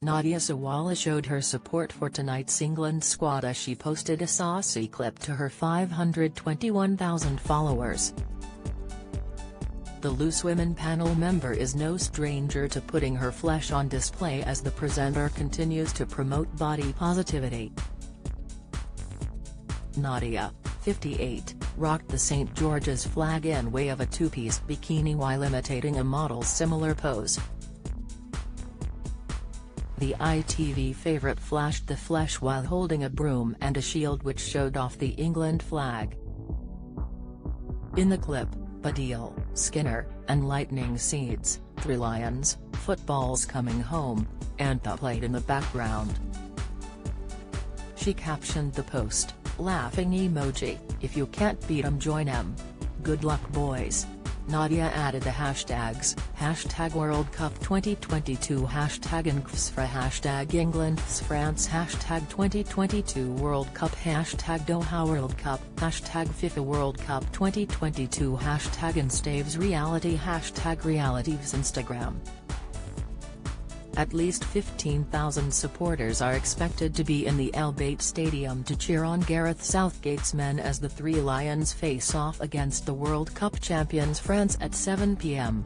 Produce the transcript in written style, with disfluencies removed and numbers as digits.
Nadia Sawalha showed her support for tonight's England squad as she posted a saucy clip to her 521,000 followers. The Loose Women panel member is no stranger to putting her flesh on display as the presenter continues to promote body positivity. Nadia, 58, rocked the St. George's flag in way of a two-piece bikini while imitating a model's similar pose. The ITV favourite flashed the flesh while holding a broom and a shield which showed off the England flag. In the clip, Badil, Skinner, and Lightning Seeds, 3 Lions, footballs coming home, Anta played in the background. She captioned the post, laughing emoji, "If you can't beat 'em join 'em. Good luck boys." Nadia added the hashtags, #World Cup 2022 #IngFsFra #England vs France #2022 World Cup #Doha World Cup #FIFA World Cup 2022 #InStaves Reality #RealityVs Instagram. At least 15,000 supporters are expected to be in the El Bayt Stadium to cheer on Gareth Southgate's men as the 3 Lions face off against the World Cup champions France at 7 p.m.